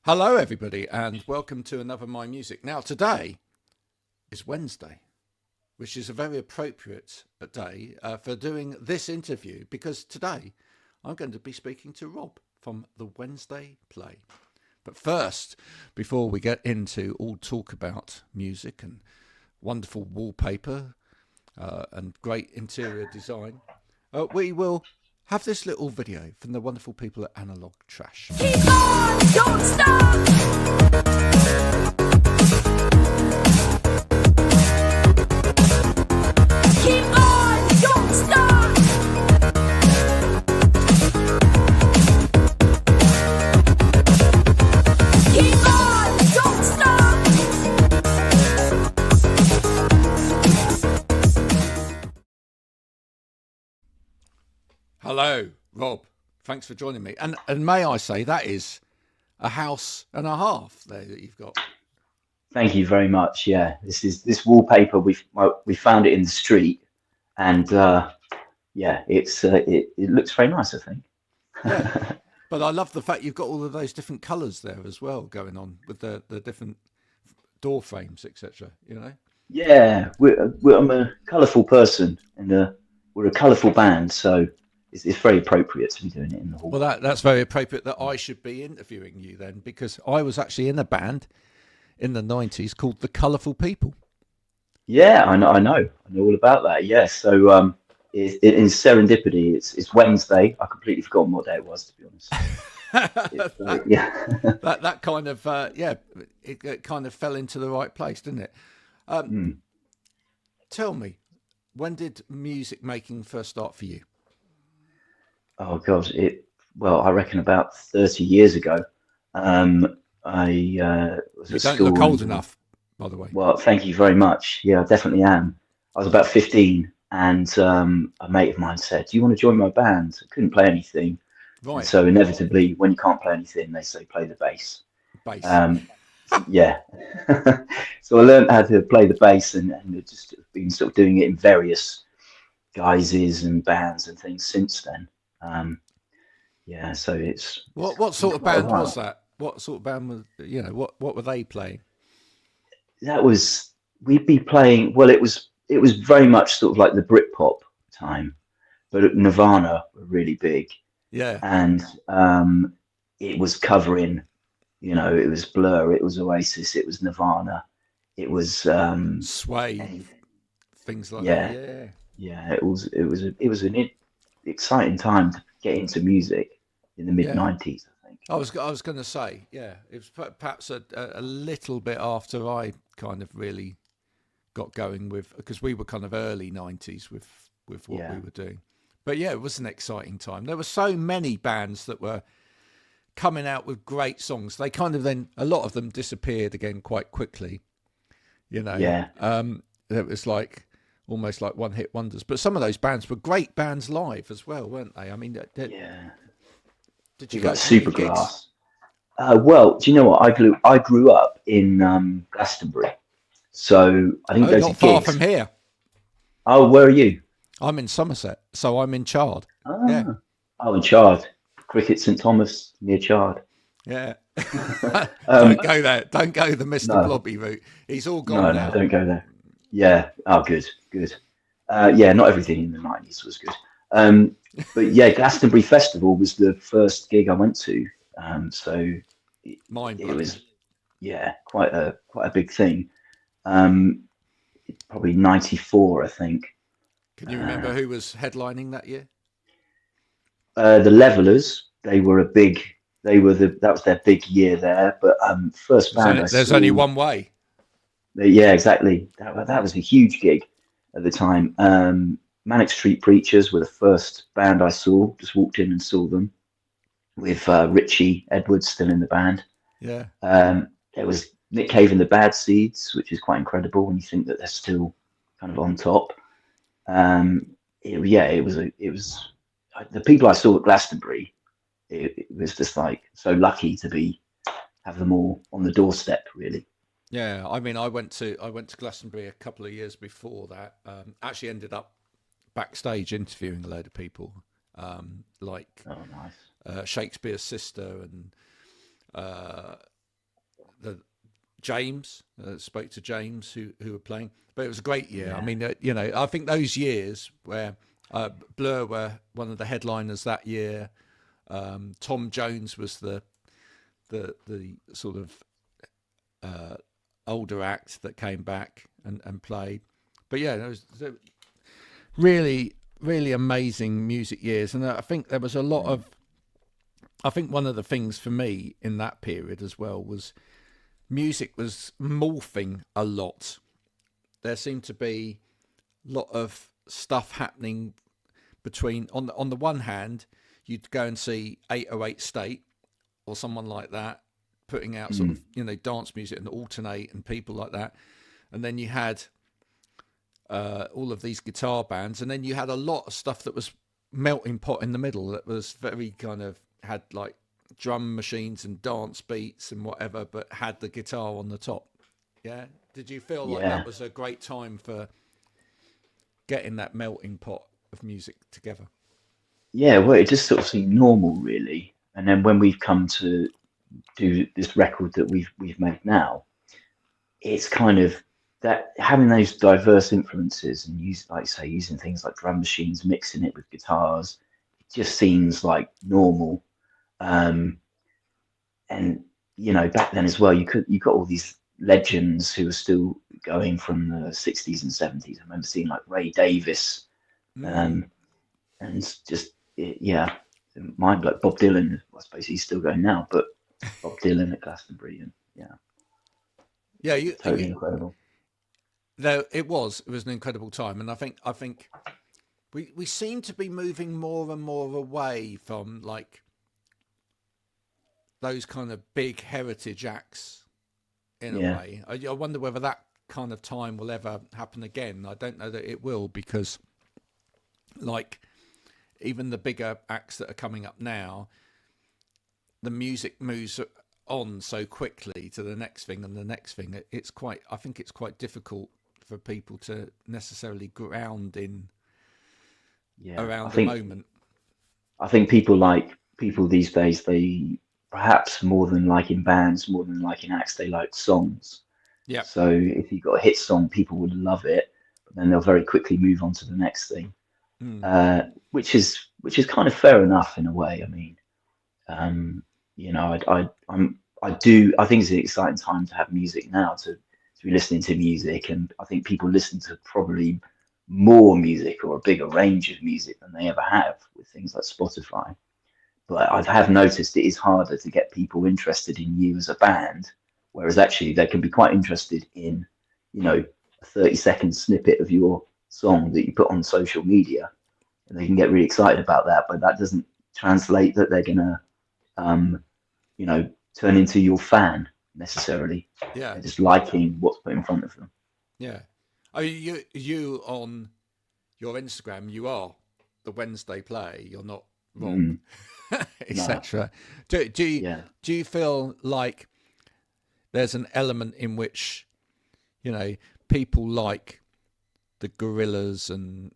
Hello, everybody, and welcome to another My Music. Now, today is Wednesday, which is a very appropriate day for doing this interview because today I'm going to be speaking to Rob from the Wednesday Play. But first, before we get into all talk about music and wonderful wallpaper and great interior design, we will have this little video from the wonderful people at Analog Trash. Keep on, don't stop. Keep on, don't stop. Keep on, don't stop. Hello, Rob. Thanks for joining me. And may I say, that is a house and a half there that you've got. Thank you very much. Yeah, this wallpaper. We found it in the street, and yeah, it looks very nice, I think. Yeah. But I love the fact you've got all of those different colours there as well going on with the different door frames, etc. You know. Yeah, I'm a colourful person, and we're a colourful band, so it's very appropriate to be doing it in the hall. Well, that's very appropriate that I should be interviewing you then, because I was actually in a band in the 90s called the Colourful People. Yeah, I know all about that. Yeah, so in serendipity, it's Wednesday. I completely forgotten what day it was, to be honest. Yeah, that kind of it kind of fell into the right place, didn't it? Tell me, when did music making first start for you? Oh God, I reckon about 30 years ago. I was You at don't school. look old enough, by the way. Well, thank you very much. Yeah, I definitely am. I was about 15, and a mate of mine said, "Do you want to join my band?" I couldn't play anything, and Right, so inevitably, when you can't play anything, they say play the bass. bass. Yeah, so I learned how to play the bass, and just been sort of doing it in various guises and bands and things since then. Yeah, so it's What sort of quite a band while. was that? What sort of band was, what were they playing? That was we'd be playing. Well, it was very much sort of like the Britpop time, but Nirvana were really big, Yeah, and it was covering. It was Blur, it was Oasis, it was Nirvana, it was Sway, any- things like that. yeah, Yeah. yeah. It was an exciting time to get into music in the mid Yeah. '90s, I think. I was going to say, yeah, it was perhaps a little bit after I kind of really got going with, because we were kind of early 90s with what Yeah, we were doing. But yeah, it was an exciting time. There were so many bands that were coming out with great songs. They kind of then, a lot of them disappeared again quite quickly, you know. yeah. It was like almost like one hit wonders. But some of those bands were great bands live as well, weren't they? I mean, Yeah. did you People go like to any gigs? Supergrass. Well, do you know what? I grew up in Glastonbury, so I didn't Oh, go to not far from gigs. here. Oh, where are you? I'm in Somerset, so I'm in Chard. Yeah, Ah, oh, in Chard. Cricket St Thomas near Chard. yeah. Um, Don't go there. Don't go the Mr. no, Blobby route. He's all gone no, now. don't go there. Yeah. Oh, good, good. Yeah, not everything in the '90s was good. But yeah, Glastonbury Festival was the first gig I went to. So it, Mind it blowing. was, yeah, quite a big thing. Um, Probably '94, I think. Can you Uh, remember who was headlining that year? the Levelers, they were a big. That was their big year there. But first band I There's only saw. one way. Yeah, exactly. That was a huge gig at the time. Manic Street Preachers were the first band I saw. Just walked in and saw them with Richie Edwards still in the band. Yeah, There was Nick Cave and the Bad Seeds, which is quite incredible when you think that they're still kind of on top. Yeah, it was the people I saw at Glastonbury. It was just like so lucky to have them all on the doorstep, really. yeah. I mean, I went to Glastonbury a couple of years before that. Actually, ended up backstage interviewing a load of people, like Oh, nice. Shakespeare's sister and the James, spoke to James who were playing, but it was a great year. Yeah. I mean, I think those years where Blur were one of the headliners that year. Tom Jones was the sort of older act that came back and played. But yeah, it was really, really amazing music years. And I think there was a lot of, I think one of the things for me in that period as well was music was morphing a lot. There seemed to be a lot of stuff happening between, on the one hand, you'd go and see 808 State or someone like that putting out sort of, dance music and alternate and people like that. And then you had all of these guitar bands. And then you had a lot of stuff that was melting pot in the middle that was very kind of had like drum machines and dance beats and whatever, but had the guitar on the top. Yeah. Did you feel like that was a great time for getting that melting pot of music together? Yeah, well, it just sort of seemed normal, really. And then when we've come to do this record that we've made now, it's kind of that having those diverse influences and using things like drum machines, mixing it with guitars, it just seems like normal. And back then as well, you got all these legends who were still going from the 60s and 70s. I remember seeing like Ray Davis, and just mind like Bob Dylan. I suppose he's still going now, but Bob Dylan at Glastonbury, and totally incredible. Though it was an incredible time, and I think we seem to be moving more and more away from like those kind of big heritage acts in a way. I wonder whether that kind of time will ever happen again. I don't know that it will, because like even the bigger acts that are coming up now, the music moves on so quickly to the next thing and the next thing. I think it's quite difficult for people to necessarily ground in around the moment. I think people these days, they perhaps more than liking bands, more than liking acts, they like songs. Yeah. So if you got a hit song, people would love it, but then they'll very quickly move on to the next thing, which is kind of fair enough in a way. I mean, I think it's an exciting time to have music now, to be listening to music, and I think people listen to probably more music or a bigger range of music than they ever have with things like Spotify. But I have noticed it is harder to get people interested in you as a band, whereas actually they can be quite interested in, a 30-second snippet of your song that you put on social media, and they can get really excited about that. But that doesn't translate that they're gonna, turn into your fan necessarily. Yeah, they're just liking what's put in front of them. Yeah, I mean, you on your Instagram, you are the Wednesday Play. You're not wrong. Etc. Do you feel like there's an element in which people like the Gorillaz and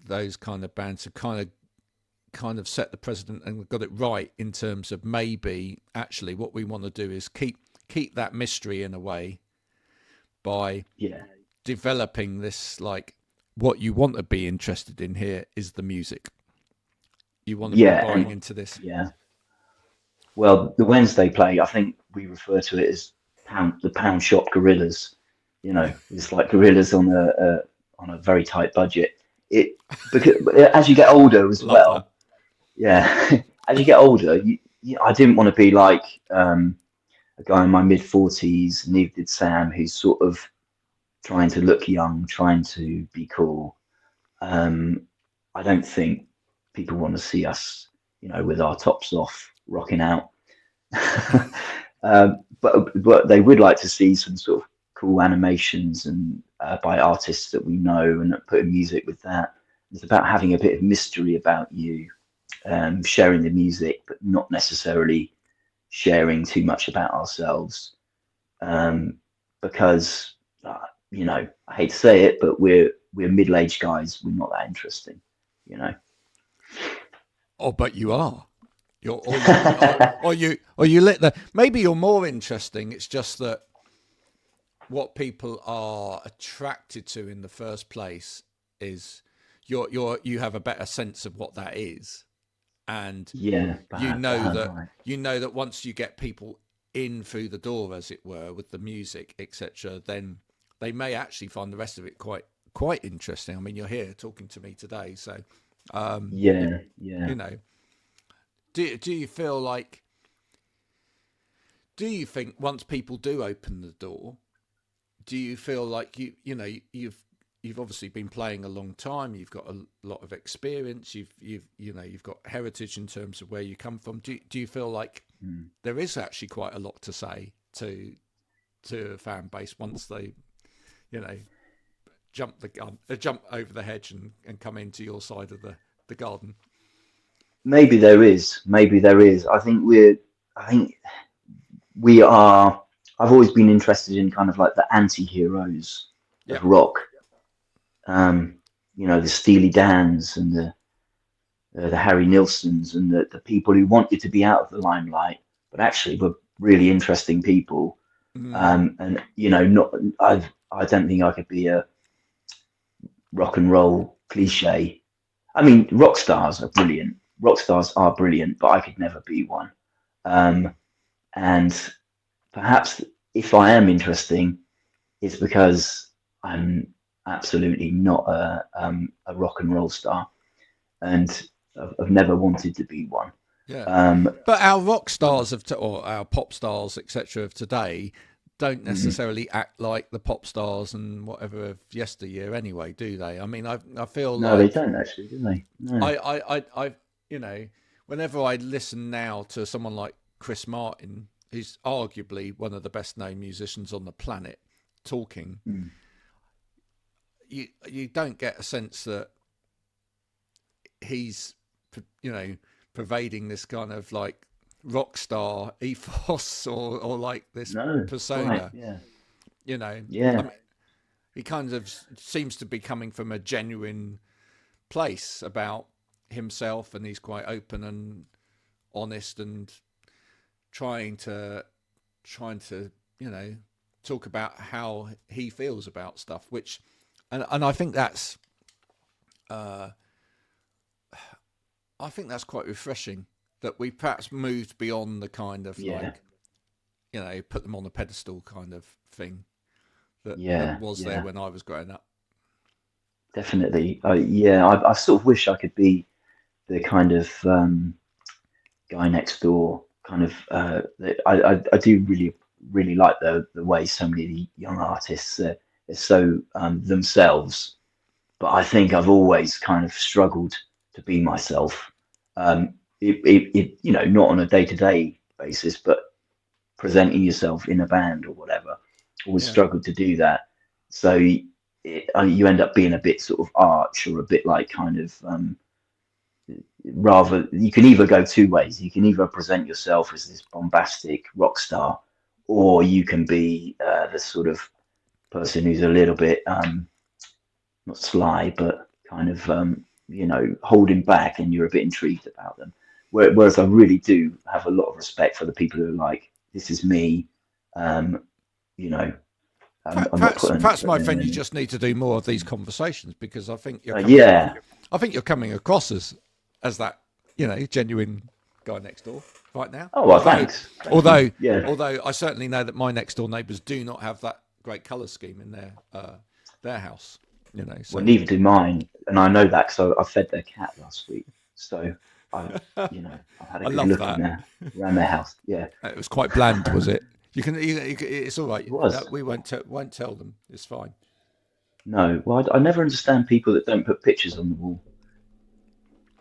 those kind of bands have kind of set the precedent and got it right in terms of maybe actually what we want to do is keep that mystery in a way by developing this, like, what you want to be interested in here is the music. You want to be buying into this. Yeah. Well, the Wednesday Play, I think we refer to it as the pound shop Gorillaz. It's like Gorillaz on a very tight budget. Because as you get older as well. That. As you get older, I didn't want to be like a guy in my mid-40s, neither did Sam, who's sort of trying to look young, trying to be cool. I don't think people want to see us, with our tops off, rocking out. But they would like to see some sort of cool animations and by artists that we know, and putting music with that. It's about having a bit of mystery about you, sharing the music, but not necessarily sharing too much about ourselves. Because I hate to say it, but we're middle-aged guys. We're not that interesting. Oh, but you are. Or you lit the. Maybe you're more interesting. It's just that what people are attracted to in the first place is you have a better sense of what that is, and Yeah, you know that right. once you get people in through the door, as it were, with the music, etc., then they may actually find the rest of it quite interesting. I mean, you're here talking to me today, so Yeah, you know. Do you feel like? Do you think once people do open the door, do you feel like you've obviously been playing a long time, you've got a lot of experience, you've got heritage in terms of where you come from. Do you feel like there is actually quite a lot to say to a fan base once they jump the gun, jump over the hedge and come into your side of the garden? maybe there is. Maybe there is. I think we are. I've always been interested in kind of like the anti-heroes Yeah. of rock. Um, the Steely Dans and the Harry Nilssons and the people who wanted to be out of the limelight, but actually were really interesting people. And not I don't think I could be a rock and roll cliche. I mean, rock stars are brilliant. Rock stars are brilliant, but I could never be one. And perhaps if I am interesting, it's because I'm absolutely not a rock and roll star, and I've never wanted to be one. Yeah. But our rock stars or our pop stars, etc., of today don't necessarily act like the pop stars and whatever of yesteryear anyway, do they? I mean, I feel No, like they don't actually, do they? No. I whenever I listen now to someone like Chris Martin, who's arguably one of the best known musicians on the planet, talking, you don't get a sense that he's pervading this kind of like rock star ethos or like this persona. Right, yeah. Yeah. I mean, he kind of seems to be coming from a genuine place about himself, and he's quite open and honest and trying to talk about how he feels about stuff, which and I think that's quite refreshing, that we perhaps moved beyond the kind of put them on a pedestal kind of thing that was there when I was growing up. Definitely. I sort of wish I could be the kind of guy next door kind of. I do really like the way so many of the young artists are so themselves, but I think I've always kind of struggled to be myself. Not on a day-to-day basis, but presenting yourself in a band or whatever. Always struggled to do that. So you end up being a bit sort of arch, or a bit like kind of rather. You can either go two ways. You can either present yourself as this bombastic rock star, or you can be the sort of person who's a little bit not sly, but kind of holding back, and you're a bit intrigued about them. Whereas I really do have a lot of respect for the people who are like, this is me. Perhaps, my friend, you just need to do more of these conversations, because I think you're coming across as that genuine guy next door right now. Oh, well, thanks. Although I certainly know that my next door neighbours do not have that great colour scheme in their house. So. Well, neither do mine, and I know that because I fed their cat last week. So I had a good look around their house. Yeah, it was quite bland, was it? It's all right. It was. We won't tell them. It's fine. No, well, I never understand people that don't put pictures on the wall.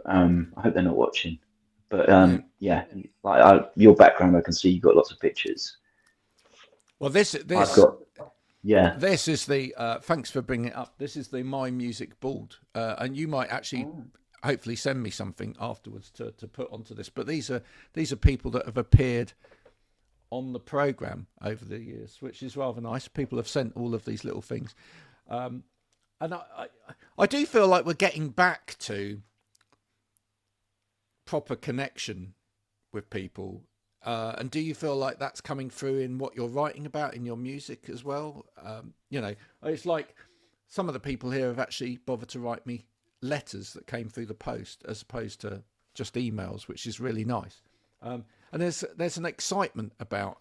I hope they're not watching. But like your background, I can see you've got lots of pictures. Well, this I've got. Yeah. This is the thanks for bringing it up. This is the My Music board, and you might actually hopefully send me something afterwards to put onto this. But these are people that have appeared on the program over the years, which is rather nice. People have sent all of these little things, and I do feel like we're getting back to proper connection with people. And do you feel like that's coming through in what you're writing about in your music as well? You know, it's like some of the people here have actually bothered to write me letters that came through the post as opposed to just emails, which is really nice. And there's an excitement about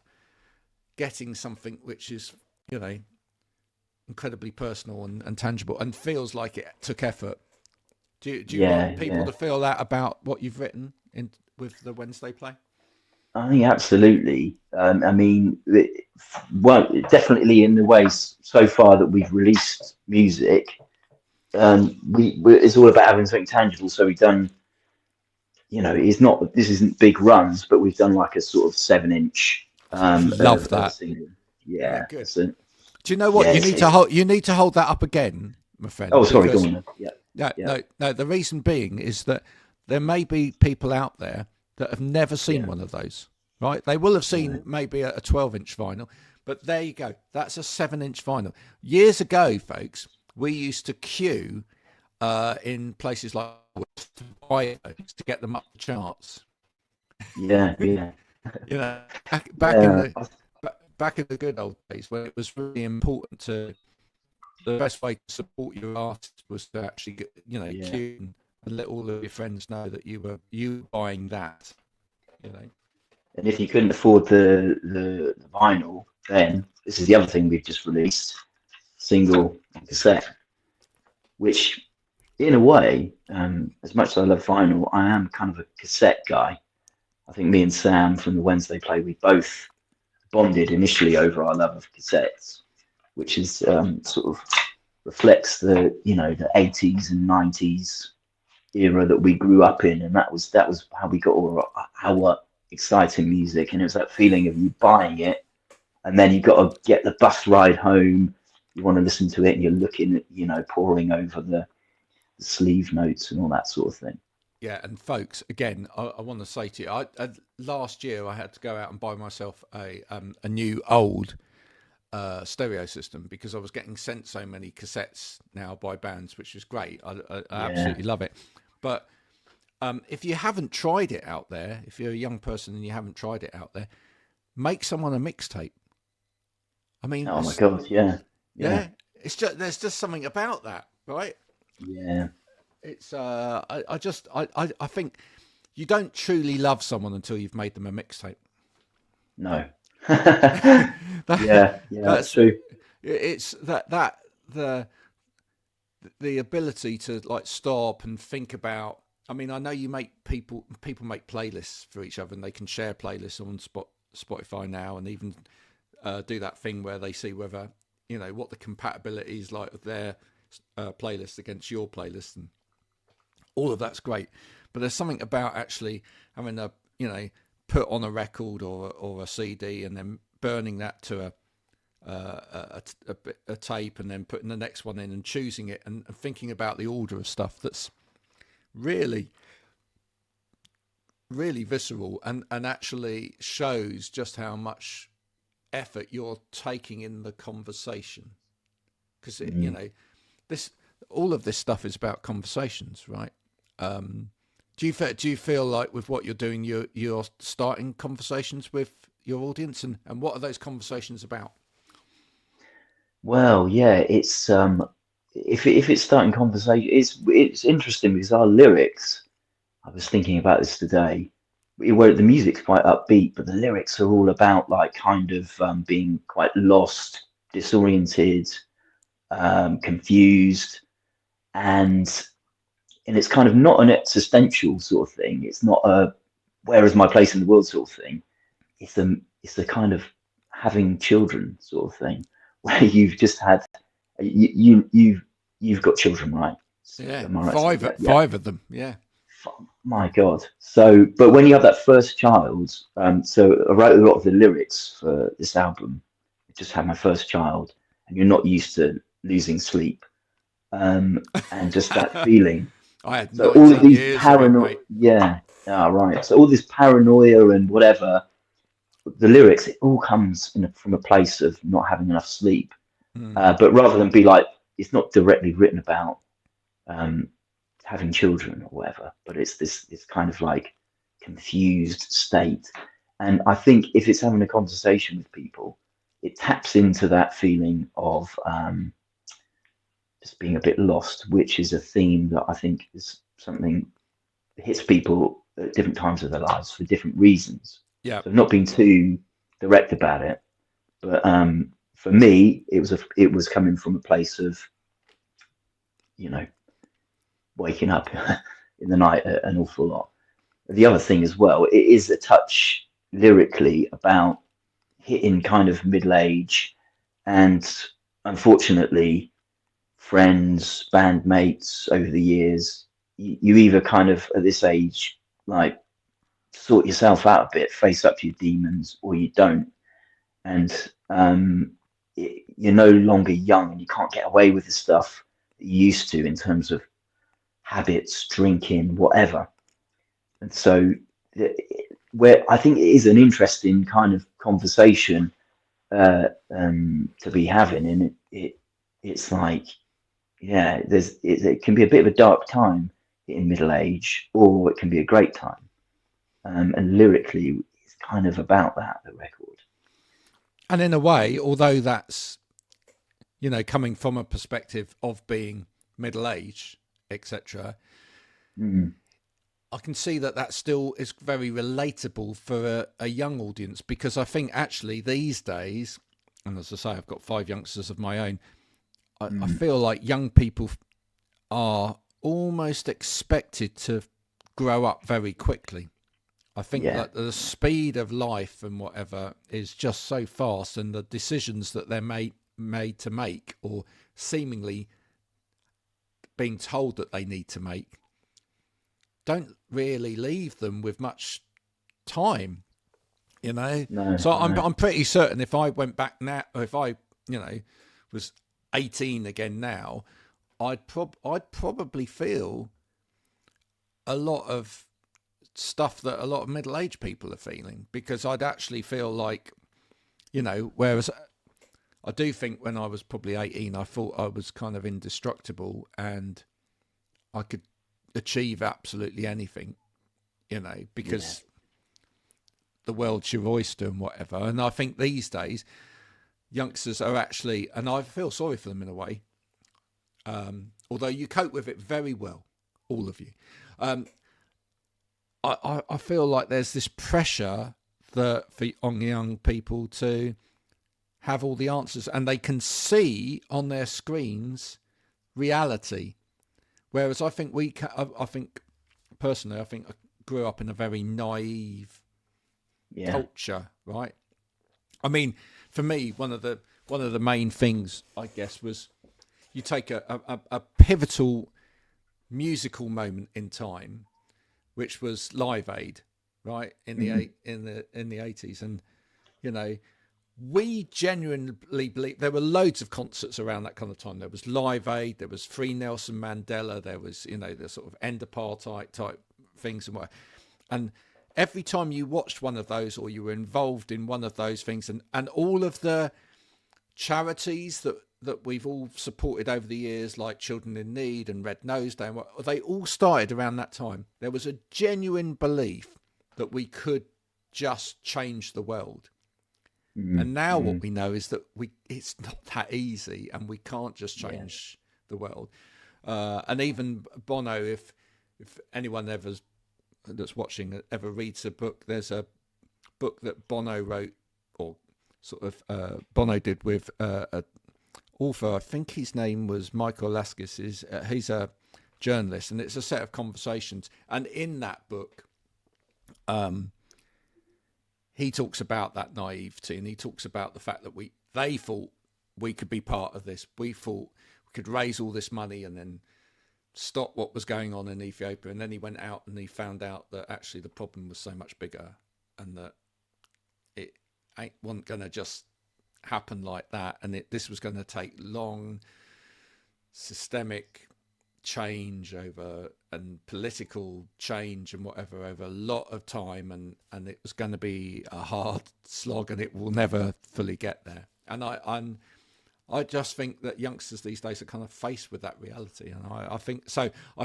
getting something which is, you know, incredibly personal and tangible and feels like it took effort. Do you want people to feel that about what you've written in with the Wednesday play? I think absolutely. I mean, well, definitely in the ways so far that we've released music, it's all about having something tangible. So we've done, you know, this isn't big runs, but we've done like a sort of 7-inch. Love that. Yeah. Good. So, do you know what you need to hold? You need to hold that up again, my friend. Oh, sorry, go on. Yeah. No. The reason being is that there may be people out there that have never seen one of those, right? They will have seen maybe a 12-inch vinyl, but there you go. That's a 7-inch vinyl. Years ago, folks, we used to queue in places like to buy those to get them up the charts. Yeah. You know, back in the good old days when it was really important to, the best way to support your artist was to actually get, you know, queue and let all of your friends know that you were buying that, you know. And if you couldn't afford the vinyl, then this is the other thing we've just released, single and cassette, which in a way, as much as I love vinyl, I am kind of a cassette guy. I think me and Sam from the Wednesday play, we both bonded initially over our love of cassettes, which is sort of reflects the, you know, the 80s and 90s era that we grew up in, and that was how we got all our exciting music. And it was that feeling of you buying it, and then you got to get the bus ride home. You want to listen to it, and you're looking at, you know, poring over the sleeve notes and all that sort of thing. Yeah, and folks, again, I want to say to you, last year I had to go out and buy myself a new old stereo system because I was getting sent so many cassettes now by bands, which is great. I absolutely love it. But if you haven't tried it out there, if you're a young person and you haven't tried it out there, make someone a mixtape. I mean, oh my God, yeah. It's just, there's just something about that, right? Yeah. It's I think you don't truly love someone until you've made them a mixtape. No. That's true. It's the ability to like stop and think about. I mean, I know you make people make playlists for each other, and they can share playlists on Spotify now, and even do that thing where they see whether, you know, what the compatibility is like with their playlist against your playlist, and all of that's great. But there's something about actually having a, you know, put on a record or a CD and then burning that to a tape and then putting the next one in and choosing it and thinking about the order of stuff that's really, really visceral and actually shows just how much effort you're taking in the conversation. Because, you know, all of this stuff is about conversations, right? Do you feel like with what you're doing, you're starting conversations with your audience, and what are those conversations about? Well, yeah, it's if it's starting conversation, it's interesting because our lyrics. I was thinking about this today. Where the music's quite upbeat, but the lyrics are all about like kind of being quite lost, disoriented, confused, and it's kind of not an existential sort of thing. It's not a where is my place in the world sort of thing. It's the kind of having children sort of thing, where you've just had you've got children, right? Yeah, right? Five of them. Yeah. My God. So, but when you have that first child, so I wrote a lot of the lyrics for this album. I just had my first child, and you're not used to losing sleep, and just that feeling. I had so all of these paranoia. Yeah. Right. So all this paranoia and whatever, the lyrics, it all comes from a place of not having enough sleep. But rather than be like, it's not directly written about having children or whatever, but it's kind of like confused state. And I think if it's having a conversation with people, it taps into that feeling of just being a bit lost, which is a theme that I think is something that hits people at different times of their lives for different reasons. Yeah. So I've not been too direct about it, but for me, it was coming from a place of, you know, waking up in the night an awful lot. The other thing as well, it is a touch lyrically about hitting kind of middle age, and unfortunately, friends, bandmates over the years, you either kind of at this age like sort yourself out a bit, face up to your demons, or you don't. And you're no longer young, and you can't get away with the stuff that you used to in terms of habits, drinking, whatever. And so, where I think it is an interesting kind of conversation to be having, and it's like, yeah, it can be a bit of a dark time in middle age, or it can be a great time. And lyrically, it's kind of about that, the record. And in a way, although that's, you know, coming from a perspective of being middle aged, etc., I can see that still is very relatable for a young audience, because I think actually these days, and as I say, I've got 5 youngsters of my own, I feel like young people are almost expected to grow up very quickly. I think that the speed of life and whatever is just so fast, and the decisions that they're made to make, or seemingly being told that they need to make, don't really leave them with much time, you know. So I'm pretty certain if I went back now, or if I, you know, was 18 again now, I'd probably feel a lot of stuff that a lot of middle-aged people are feeling, because I'd actually feel like, you know, whereas I do think when I was probably 18, I thought I was kind of indestructible and I could achieve absolutely anything, you know, because the world's your oyster and whatever. And I think these days youngsters are actually, and I feel sorry for them in a way, although you cope with it very well, all of you. I feel like there's this pressure on young people to have all the answers, and they can see on their screens reality. Whereas I think I think personally, I think I grew up in a very naive culture, right? I mean, for me, one of the main things, I guess, was you take a pivotal musical moment in time, which was Live Aid, right, in the 80s, and you know, we genuinely believe there were loads of concerts around that kind of time. There was Live Aid, there was Free Nelson Mandela, there was, you know, the sort of end apartheid type things and what. And every time you watched one of those, or you were involved in one of those things, and all of the charities that we've all supported over the years, like Children in Need and Red Nose Day, they all started around that time. There was a genuine belief that we could just change the world. And now what we know is that it's not that easy, and we can't just change the world. And even Bono, if anyone that's watching ever reads a book, there's a book that Bono wrote, or sort of Bono did with a author. I think his name was Michael Laskis. He's a journalist, and it's a set of conversations. And in that book, he talks about that naivety, and he talks about the fact that they thought we could be part of this. We thought we could raise all this money and then stop what was going on in Ethiopia. And then he went out and he found out that actually the problem was so much bigger, and that it wasn't going to just happen like that. And this was going to take long, systemic change and political change and whatever over a lot of time, and it was going to be a hard slog, and it will never fully get there. And I just think that youngsters these days are kind of faced with that reality, and I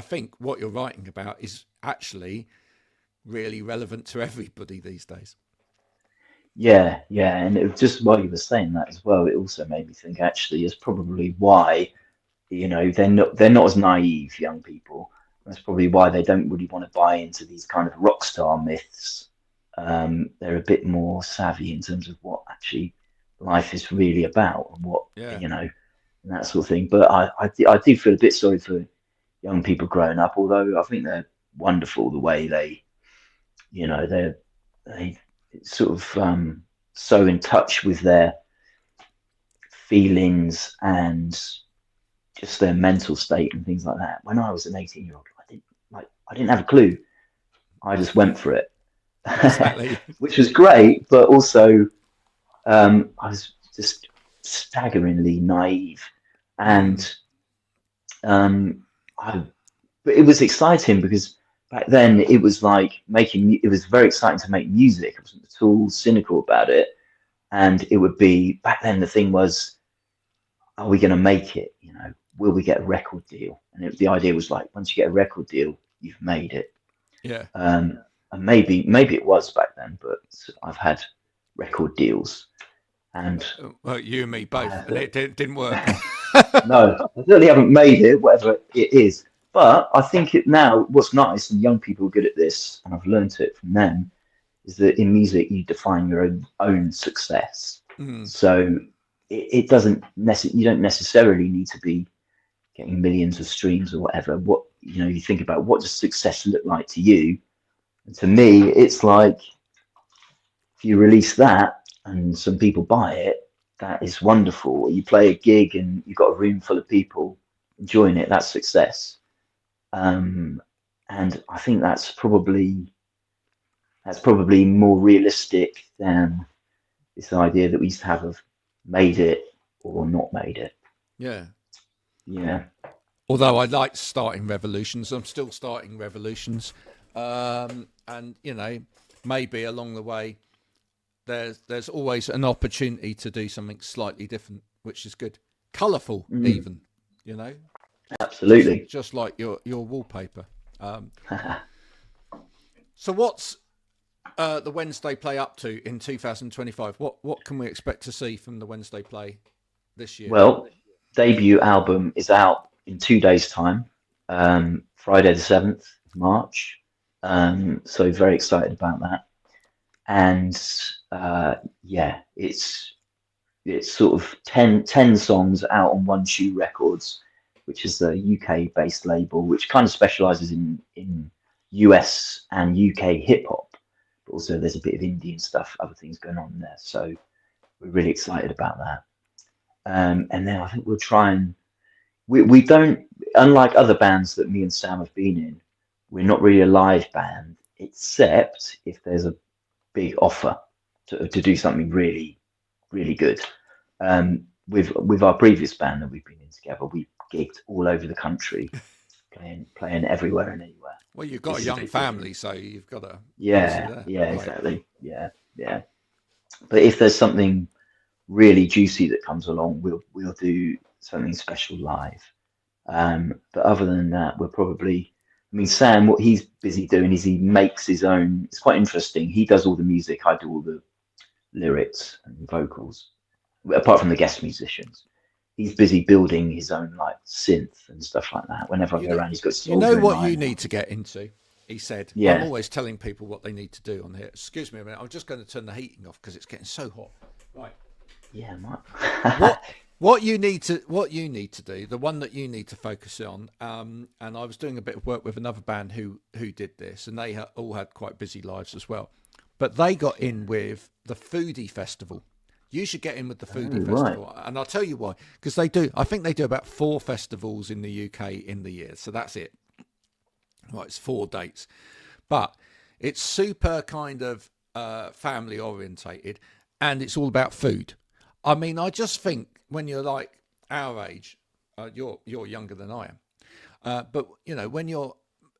think what you're writing about is actually really relevant to everybody these days. Yeah, yeah, and it was just while you were saying that as well, it also made me think actually is probably why, they're not as naive, young people. That's probably why they don't really want to buy into these kind of rock star myths. They're a bit more savvy in terms of what actually life is really about and what, Yeah. and that sort of thing. But I do feel a bit sorry for young people growing up, although I think they're wonderful the way they sort of so in touch with their feelings and just their mental state and things like that. When I was an 18-year-old, I didn't have a clue. I just went for it, Exactly. which was great, but also I was just staggeringly naive, and but it was exciting because back then it was like it was very exciting to make music. I wasn't at all cynical about it. And it would be, back then the thing was, are we going to make it? Will we get a record deal? And the idea was like, once you get a record deal, you've made it. Yeah. And maybe it was back then, but I've had record deals. And Well, you and me both, and it didn't work. no, I certainly haven't made it, whatever it is. But I think now, what's nice, and young people are good at this, and I've learned it from them, is that in music you define your own success. So it doesn't you don't necessarily need to be getting millions of streams or whatever. What you think about, what does success look like to you? And to me, it's like, if you release that and some people buy it, that is wonderful. You play a gig and you've got a room full of people enjoying it, that's success. And I think that's probably more realistic than this idea that we used to have of made it or not made it. Yeah. Yeah. Although I like starting revolutions, I'm still starting revolutions. And, maybe along the way, there's always an opportunity to do something slightly different, which is good. Colourful, even, Absolutely. Just like your wallpaper. So what's the Wednesday Play up to in 2025? What can we expect to see from the Wednesday Play this year? Well, debut album is out in 2 days' time, Friday the 7th of March. So very excited about that. And it's sort of 10 songs out on One Shoe Records, which is a UK-based label, which kind of specialises in US and UK hip-hop. But also there's a bit of Indian stuff, other things going on there. So we're really excited about that. And then I think we'll try and... We don't, unlike other bands that me and Sam have been in, we're not really a live band, except if there's a big offer to do something really, really good. With our previous band that we've been in together, we gigged all over the country, playing everywhere and anywhere. Well, you've got a young family, so you've got to... Yeah, exactly. Yeah. But if there's something really juicy that comes along, we'll do something special live. But other than that, we're probably... I mean, Sam, what he's busy doing is he makes his own... It's quite interesting. He does all the music. I do all the lyrics and vocals, apart from the guest musicians. He's busy building his own synth and stuff like that. Whenever I go around, he's got... what you need to get into? He said, yeah. I'm always telling people what they need to do on here. Excuse me a minute. I'm just going to turn the heating off because it's getting so hot. Right. Yeah, What you need to do, the one that you need to focus on, and I was doing a bit of work with another band who did this, and they all had quite busy lives as well, but they got in with the Foodie Festival. You should get in with the Foodie Festival, and I'll tell you why. Because I think they do about 4 festivals in the UK in the year, so that's it. Right, it's 4 dates, but it's super kind of family orientated, and it's all about food. I mean, I just think when you're like our age, you're younger than I am, but when you're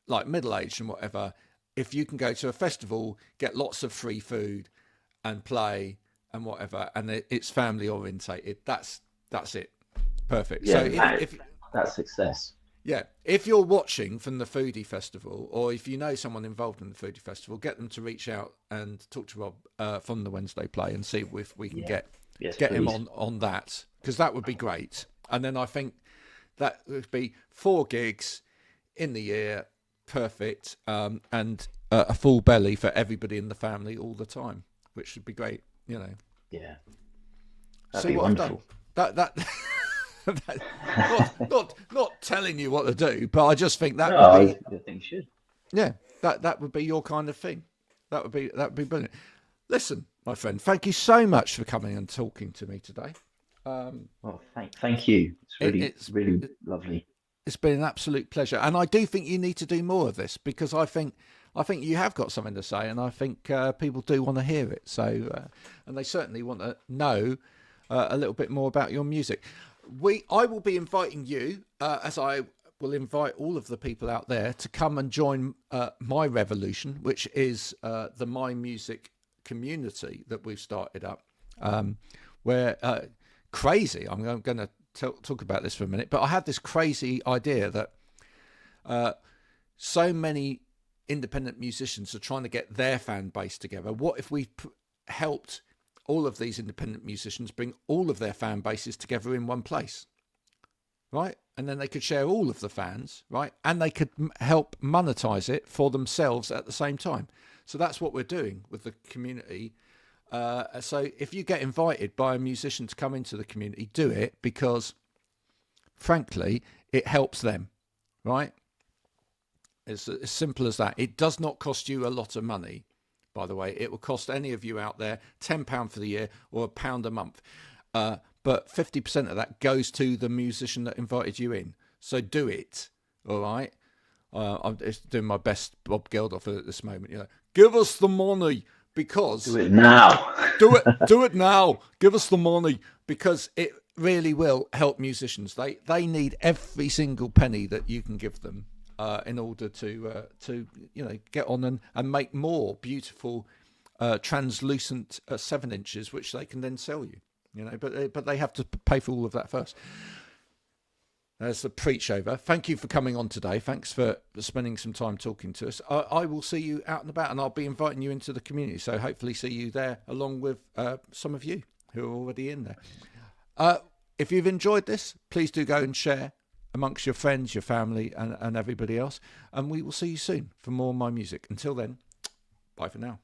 like middle-aged and whatever, if you can go to a festival, get lots of free food and play and whatever, and it's family orientated, that's it. Perfect. Yeah, So if that's success. Yeah, if you're watching from the Foodie Festival, or if you know someone involved in the Foodie Festival, get them to reach out and talk to Rob from the Wednesday Play and see if we can get him on that, because that would be great. And then I think that would be 4 gigs in the year, perfect, and a full belly for everybody in the family all the time, which would be great. You know. Yeah, that'd See be what wonderful. I've done? That not telling you what to do, but I just think that would be. I think you should. Yeah, that would be your kind of thing. That would be brilliant. Listen, my friend, thank you so much for coming and talking to me today. Well, thank you. It's really lovely. It's been an absolute pleasure, and I do think you need to do more of this, because I think you have got something to say, and I think people do want to hear it. So, and they certainly want to know a little bit more about your music. I will be inviting you, as I will invite all of the people out there, to come and join my revolution, which is the My Music community that we've started up. Where crazy, I'm going to talk about this for a minute, but I had this crazy idea that so many independent musicians are trying to get their fan base together. What if we helped all of these independent musicians bring all of their fan bases together in one place, right? And then they could share all of the fans, right? And they could help monetize it for themselves at the same time. So that's what we're doing with the community. So if you get invited by a musician to come into the community, do it, because frankly, it helps them, right? It's as simple as that. It does not cost you a lot of money. By the way, it will cost any of you out there £10 for the year or £1 a month. But 50% of that goes to the musician that invited you in. So do it, all right? I'm just doing my best Bob Geldof at this moment. You know, give us the money, because Do it now. do it now. Give us the money, because it really will help musicians. They need every single penny that you can give them. In order to get on and make more beautiful translucent 7 inches, which they can then sell you. But they have to pay for all of that first. There's the preach over. Thank you for coming on today. Thanks for spending some time talking to us. I will see you out and about, and I'll be inviting you into the community. So hopefully see you there, along with some of you who are already in there. If you've enjoyed this, please do go and share amongst your friends, your family, and everybody else. And we will see you soon for more My Music. Until then, bye for now.